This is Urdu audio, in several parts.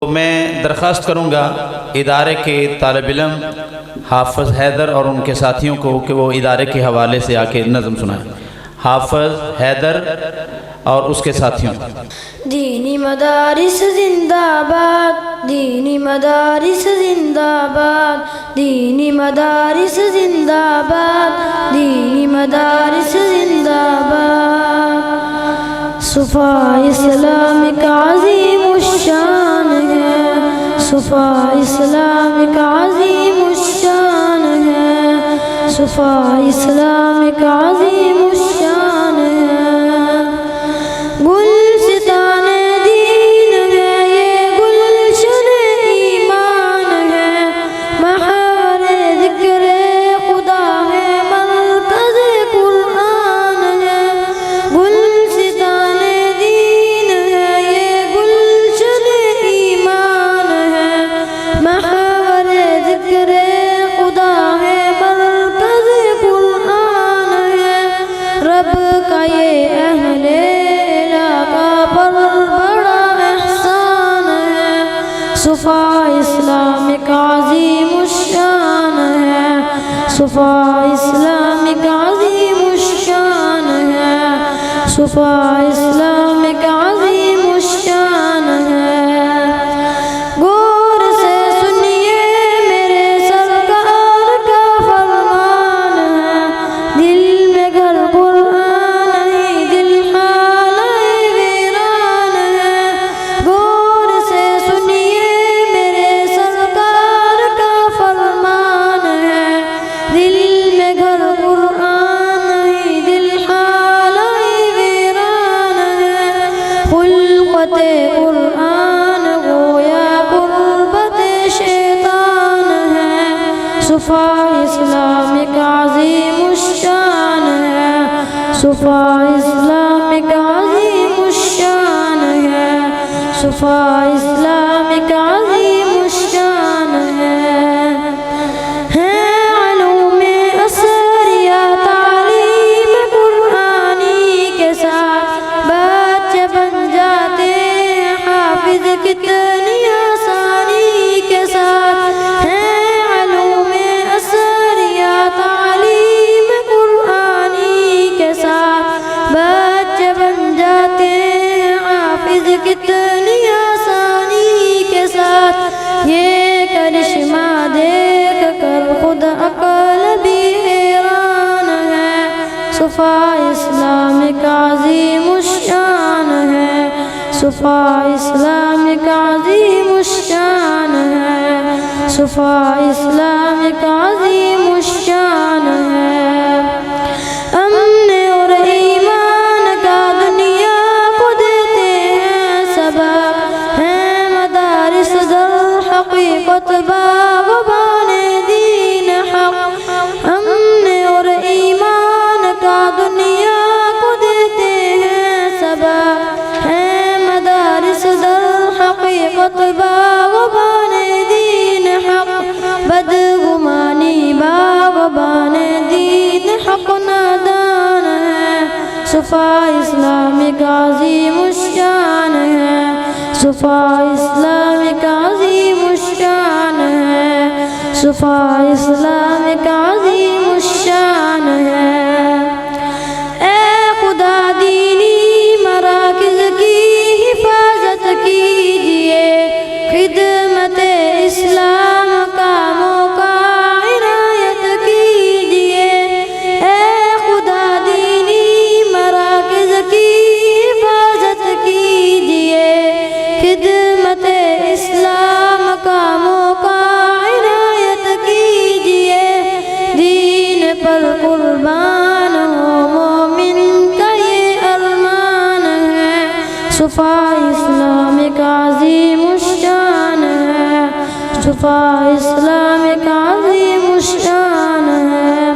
میں درخواست کروں گا ادارے کے طالب علم حافظ حیدر اور ان کے ساتھیوں کو کہ وہ ادارے کے حوالے سے آ کے نظم سنائیں۔ حافظ حیدر اور اس کے ساتھیوں۔ دینی مدارس زندہ باد، دینی مدارس زندہ باد، دینی مدارس زندہ باد، دینی مدارس زندہ باد۔ صفا اسلام کا عظیم الشان ہے، صفا اسلام کا عظیم الشان ہے، صفا اسلام کا عظیم الشان ہے۔ گلستان دین ہے یہ، گلشن ایمان ہے، محور ذکر خدا ہے، مرکز قرآن ہے۔ گلستان دین ہے یہ، گلشن ایمان ہے، محور ذکر خدا ہے، مرکز قرآن ہے۔ رب کا یہ اہل صفا اسلام کا عظیم الشان ہے، صفا اسلام کا عظیم الشان ہے، صفا اسلام کا عظیم الشان ہے۔ غور سے سنیے میرے سرکار کا فرمان ہے، دل میں گھر قرآن نہیں، دل خانہ ویران ہے۔ غور سے سنیے میرے سرکار کا فرمان ہے، دل میں گھر قرآن نہیں، دل خانہ ویران ہے۔ خلقت قرآن گویا قربت شیطان ہے، صفا اسلام کا عظیم الشان ہے، صفا اسلام کا عظیم الشان ہے، صفا اسلام کا عظیم الشان ہے۔ علوم اثریہ تعلیم قرآنی کے ساتھ بچے بن جاتے ہیں حافظ کتنی آسانی کے ساتھ۔ علوم اثریہ تعلیم قرآنی کے ساتھ بچے بن جاتے ہیں حافظ کتنی آسانی کے ساتھ۔ یہ کرشمہ دیکھ کر خود عقل بھی حیران ہے، صفا اسلام کا عظیم الشان ہے، صفا اسلام کا عظیم الشان ہے، صفا اسلام کا عظیم الشان ہے۔ امن اور ایمان کا دنیا کو دیتے ہیں سبق، ہیں مدارس در حقیقت باغبان دین حق۔ امن اور ایمان کا دنیا کو دیتے ہیں سبق، ہیں مدارس در حقیقت باغبان دین حق۔ بدگمانی باغبان دین حق نادان ہے، صفا اسلام کا عظیم الشان ہے، صفا اسلام کا عظیم الشان ہے، صفا اسلام کا عظیم الشان ہے۔ اے خدا دینی مراکز کی حفاظت کیجئے، خدمت اسلام کا موقع عنایت کیجئے۔ اے خدا دینی مراکز کی حفاظت کیجئے، خدمت اسلام کا موقع عنایت کیجئے۔ دین پر قربان ہو مومن کا یہ ارمان ہے، صفا اسلام کا عظیم الشان ہے، صفا اسلام کا عظیم الشان ہے،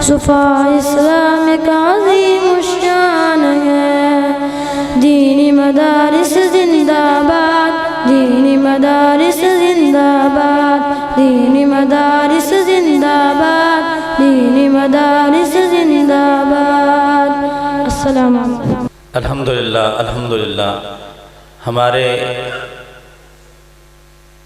صفا اسلام کا عظیم الشان ہے۔ دینی مدارس زندہ باد، دینی مدارس زندہ باد، دینی مدارس زندہ باد، دینی مدارس زندہ باد۔ السلام علیکم۔ الحمدللہ الحمدللہ۔ ہمارے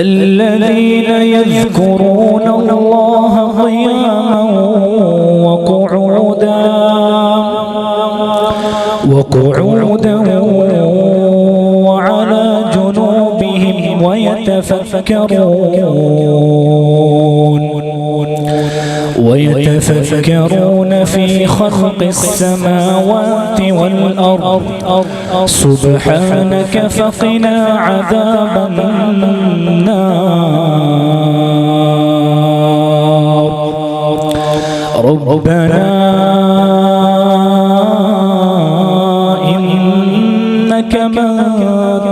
الذين يذكرون الله قياما وقعودا وعلى جنوبهم ويتفكرون في خلق السماوات والأرض سبحانك فقنا عذاب النار ربنا إنك من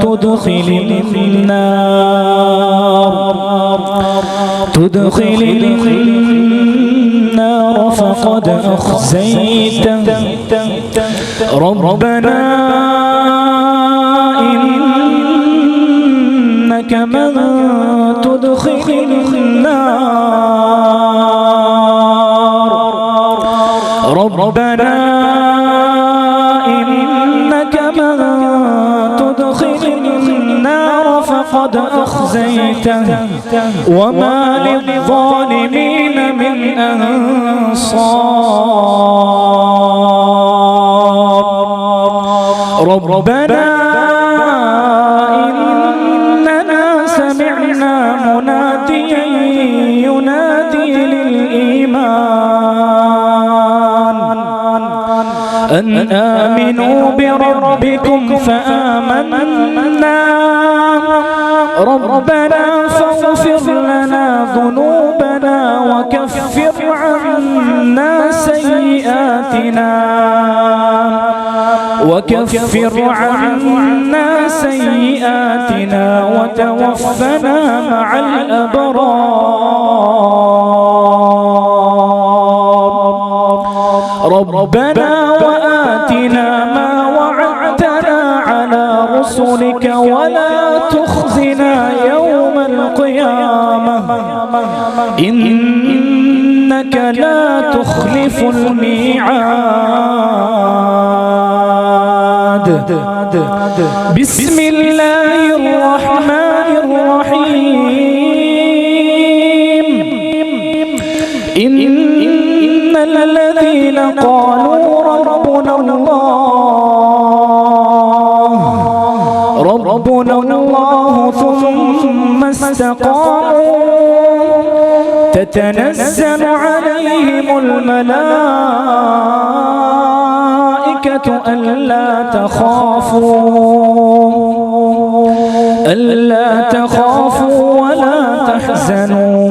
تدخل النار فقد أخزيته ربنا إنك من تدخل النار ربنا إنك من تدخل النار فقد أخزيته وما للظالمين من أنصار ربنا إننا سمعنا مناديا ينادي للإيمان أن آمنوا بربكم فآمنا ربنا فاغفر لنا ذنوبنا وكفر عنا سيئاتنا وتوفنا مع الأبرار ربنا وآتنا ما وعدتنا على رسلك ولا تخزنا يوم القيامة إنك لا تخلف الميعاد بسم الله الرحمن الرحيم إن الذين قالوا ربنا الله ثم استقاموا تتنزل عليهم الملائكة ألا تخافوا ولا تحزنوا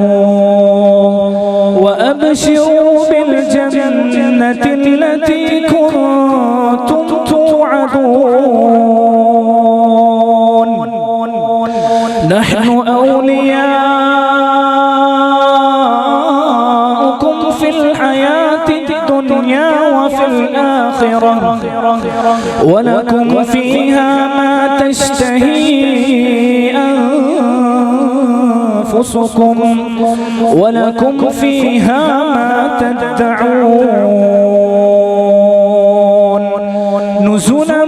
وأبشروا بالجنة التي كنتم توعدون نحن أولياؤكم في الحياة الدنيا وفي الآخرة ولكم فيها ما تشتهي أنفسكم ولكم فيها ما تدعون نزلا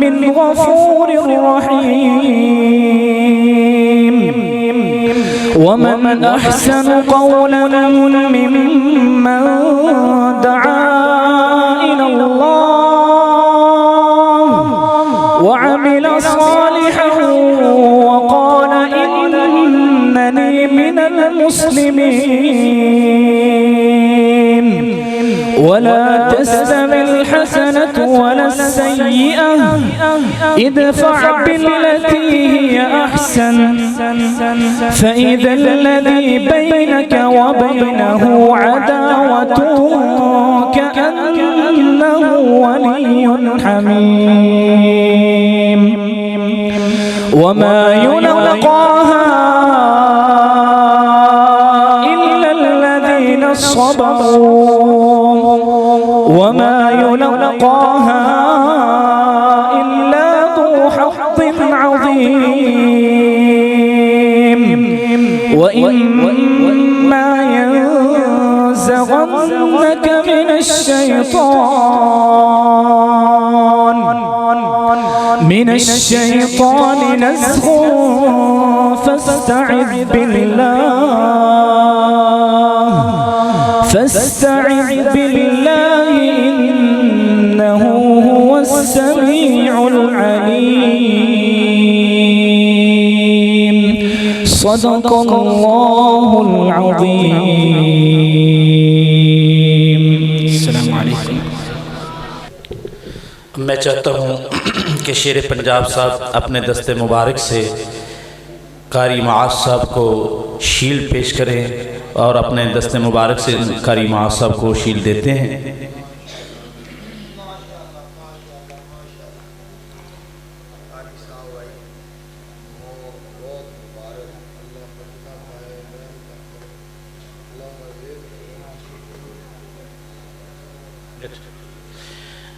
من غفور رحيم ومن أحسن قولا ممن دعا إلى الله وعمل صالحا وقال إنني من المسلمين ولا تستوي الحسنة ولا السيئة ادفع بالتي هي أحسن فإذا الذي بينك وبينه عداوة كأنه ولي حميم وما يلقاها إلا الذين صبروا وما يلقاها إلا ذو حظ عظيم وإما ينزغنك من الشيطان نزغ فاستعذ بالله إنه هو السميع العليم صدق الله العظيم السلام عليكم میں چاہتا ہوں کہ شیر پنجاب صاحب اپنے دست مبارک سے قاری معاذ صاحب کو شیل پیش کریں اور اپنے دست مبارک سے قاری معاذ صاحب کو شیل دیتے ہیں.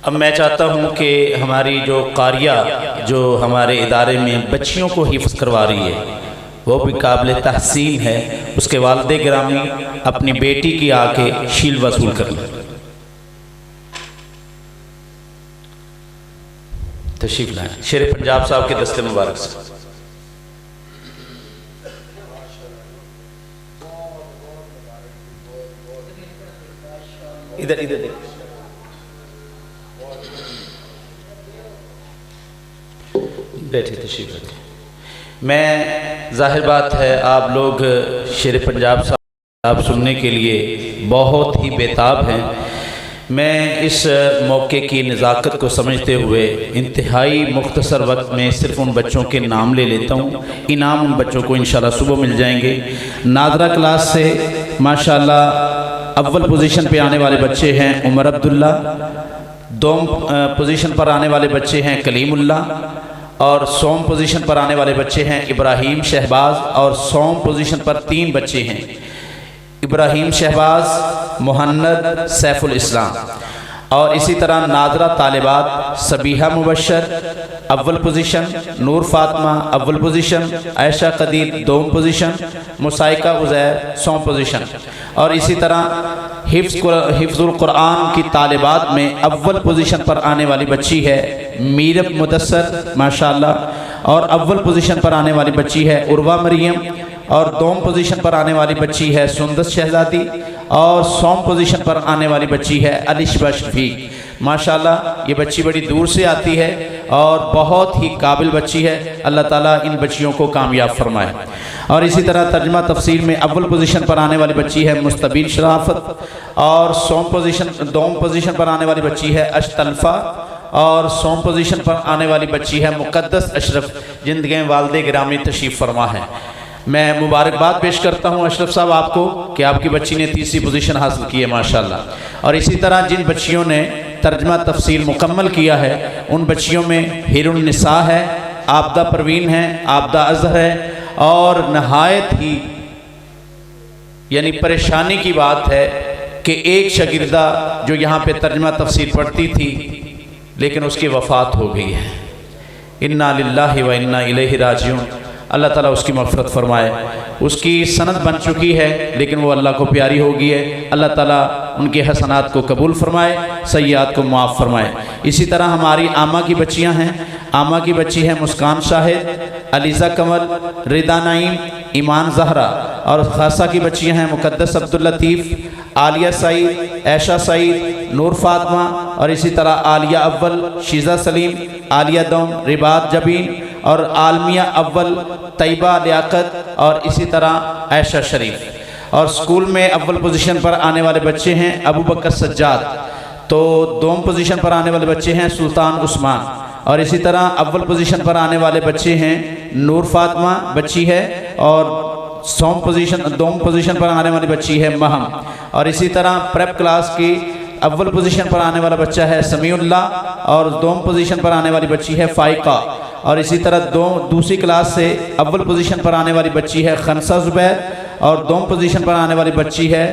اب میں چاہتا ہوں کہ ہماری جو قاریہ جو ہمارے ادارے میں بچیوں کو حفظ کروا رہی ہے وہ بھی قابل تحسین ہے، اس کے والد گرامی اپنی بیٹی کی آ کے شیل وصول کر لیں. تشریف لائیں شیر پنجاب صاحب کے دست مبارک سے. ادھر دیکھ بیٹھے تشریف رکھیں. میں ظاہر بات ہے آپ لوگ شیر پنجاب صاحب سننے کے لیے بہت ہی بےتاب ہیں. میں اس موقع کی نزاکت کو سمجھتے ہوئے انتہائی مختصر وقت میں صرف ان بچوں کے نام لے لیتا ہوں. انعام ان بچوں کو انشاءاللہ صبح مل جائیں گے. نادرہ کلاس سے ماشاءاللہ اول پوزیشن پہ آنے والے بچے ہیں عمر عبداللہ، دوم پوزیشن پر آنے والے بچے ہیں کلیم اللہ، اور سوم پوزیشن پر آنے والے بچے ہیں ابراہیم شہباز، اور سوم پوزیشن پر 3 بچے ہیں ابراہیم شہباز، مہند، سیف الاسلام. اور اسی طرح نادرہ طالبات سبیحہ مبشر اول پوزیشن، نور فاطمہ اول پوزیشن، عائشہ قدیر دوم پوزیشن، مسائقہ عزیر سوم پوزیشن. اور اسی طرح حفظ القرآن کی طالبات میں اول پوزیشن پر آنے والی بچی ہے میرب مدثر ماشاءاللہ، اور اول پوزیشن پر آنے والی بچی ہے عروہ مریم، اور دوم پوزیشن پر آنے والی بچی ہے سندس شہزادی، اور سوم پوزیشن پر آنے والی بچی ہے الشبہ شفیق. ماشاءاللہ یہ بچی بڑی دور سے آتی ہے اور بہت ہی قابل بچی ہے. اللہ تعالیٰ ان بچیوں کو کامیاب فرمائے. اور اسی طرح ترجمہ تفسیر میں اول پوزیشن پر آنے والی بچی ہے مستبین شرافت، اور دوم پوزیشن پر آنے والی بچی ہے اشتلفہ، اور سوم پوزیشن پر آنے والی بچی ہے مقدس اشرف، جن کے والد گرامی تشریف فرما ہے. میں مبارکباد پیش کرتا ہوں اشرف صاحب آپ کو کہ آپ کی بچی نے 3ری پوزیشن حاصل کی ہے ماشاءاللہ. اور اسی طرح جن بچیوں نے ترجمہ تفسیر مکمل کیا ہے ان بچیوں میں ہیر النساء ہے، عابدہ پروین ہے، عابدہ اظہر ہے، اور نہایت ہی یعنی پریشانی کی بات ہے کہ ایک شاگردہ جو یہاں پہ ترجمہ تفسیر پڑھتی تھی لیکن اس کی وفات ہو گئی ہے۔ انا للہ و انا الیہ راجعون، اللہ تعالیٰ اس کی مغفرت فرمائے۔ اس کی سند بن چکی ہے لیکن وہ اللہ کو پیاری ہو گئی ہے، اللہ تعالیٰ ان کے حسنات کو قبول فرمائے، سیئات کو معاف فرمائے۔ اسی طرح ہماری عامہ کی بچیاں ہیں، عامہ کی بچی ہے مسکان شاہد، علیزہ کمل، ردا نعیم، ایمان زہرا، اور خاصہ کی بچیاں ہیں مقدس عبداللطیف، عالیہ سعید، عائشہ سعید، نور فاطمہ، اور اسی طرح عالیہ اول، شیزہ سلیم، عالیہ دوم، رباط جبین، اور عالمیہ اول، طیبہ لیاقت، اور اسی طرح عائشہ شریف۔ اور سکول میں اول پوزیشن پر آنے والے بچے ہیں ابو بکر سجاد، تو دوم پوزیشن پر آنے والے بچے ہیں سلطان عثمان، اور اسی طرح اول پوزیشن پر آنے والے بچے ہیں نور فاطمہ بچی ہے، اور دوم پوزیشن پر آنے والی بچی ہے مہم، اور اسی طرح پریپ کلاس کی اول پوزیشن پر آنے والا بچہ ہے سمیع اللہ، اور دوم پوزیشن پر آنے والی بچی ہے فائقہ، اور اسی طرح دوسری کلاس سے اول پوزیشن پر آنے والی بچی ہے خنسہ زبیر، اور دوم پوزیشن پر آنے والی بچی ہے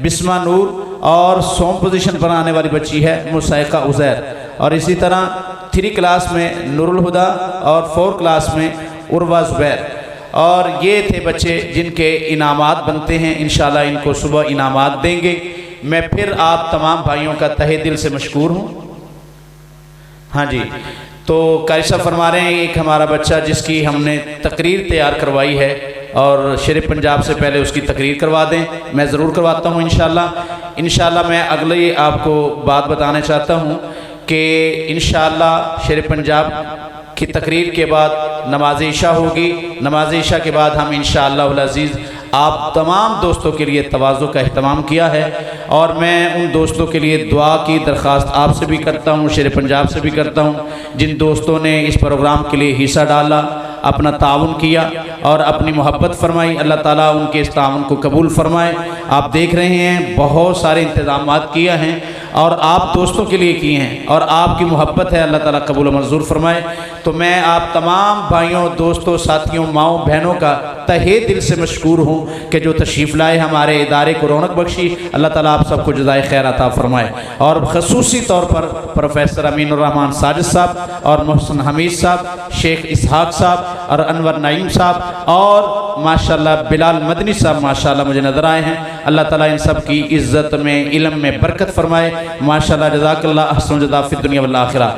بسمہ نور، اور سوم پوزیشن پر آنے والی بچی ہے مسائقہ عزیر، اور اسی طرح 3 کلاس میں نور الہدا، اور 4 کلاس میں عروہ زبیر۔ اور یہ تھے بچے جن کے انعامات بنتے ہیں، انشاءاللہ ان کو صبح انعامات دیں گے۔ میں پھر آپ تمام بھائیوں کا تہہ دل سے مشکور ہوں۔ ہاں جی، تو قاری صاحب فرما رہے ہیں ایک ہمارا بچہ جس کی ہم نے تقریر تیار کروائی ہے، اور شیر پنجاب سے پہلے اس کی تقریر کروا دیں، میں ضرور کرواتا ہوں انشاءاللہ۔ میں اگلے آپ کو بات بتانا چاہتا ہوں کہ انشاءاللہ شیر پنجاب کی تقریر کے بعد نماز عشاء ہوگی، نماز عشاء کے بعد ہم انشاءاللہ العزیز آپ تمام دوستوں کے لیے تواضع کا اہتمام کیا ہے، اور میں ان دوستوں کے لیے دعا کی درخواست آپ سے بھی کرتا ہوں، شیر پنجاب سے بھی کرتا ہوں، جن دوستوں نے اس پروگرام کے لیے حصہ ڈالا، اپنا تعاون کیا اور اپنی محبت فرمائی، اللہ تعالیٰ ان کے اس تعاون کو قبول فرمائے۔ آپ دیکھ رہے ہیں بہت سارے انتظامات کیا ہیں اور آپ دوستوں کے لیے کیے ہیں، اور آپ کی محبت ہے، اللہ تعالیٰ قبول و منظور فرمائے۔ تو میں آپ تمام بھائیوں، دوستوں، ساتھیوں، ماؤں، بہنوں کا تہہ دل سے مشکور ہوں کہ جو تشریف لائے ہمارے ادارے کو رونق بخشی، اللہ تعالیٰ آپ سب کو جزائے خیر عطا فرمائے۔ اور خصوصی طور پر پروفیسر امین الرحمن ساجد صاحب اور محسن حمید صاحب، شیخ اسحاق صاحب اور انور نعیم صاحب، اور ماشاءاللہ بلال مدنی صاحب ماشاءاللہ مجھے نظر آئے ہیں، اللہ تعالیٰ ان سب کی عزت میں، علم میں برکت فرمائے، ماشاءاللہ، جزاک اللہ احسن جزا فی الدنیا والآخرہ۔